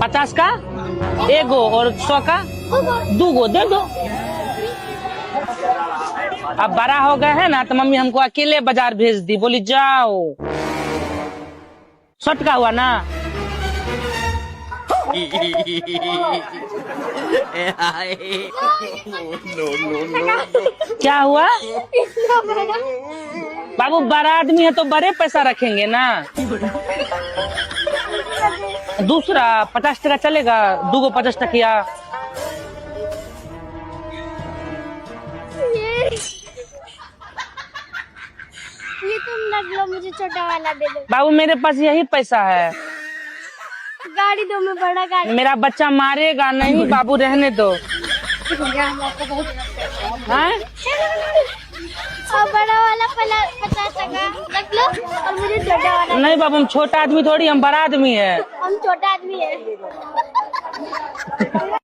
50 का एगो और 100 का 2 गो दे दो। अब बड़ा हो गए है ना तो मम्मी हमको अकेले बाजार भेज दी, बोली जाओ। शर्ट का हुआ ना। क्या हुआ बाबू, बड़ा आदमी है तो बड़े पैसा रखेंगे ना। दूसरा 50 टका चलेगा, 2 गो 50 टकिया। ये तुम रख लो, मुझे छोटा वाला दे दो। बाबू मेरे पास यही पैसा है। गाड़ी दो, मैं बड़ा गाड़ी। मेरा बच्चा मारेगा नहीं बाबू, रहने दो। हाँ? और बड़ा वाला 50 टका रख लो और मुझे छोटा वाला। नहीं बाबू, हम छोटा आदमी थोड़ी, हम बड़ा आदमी है। हम छोटा आदमी है।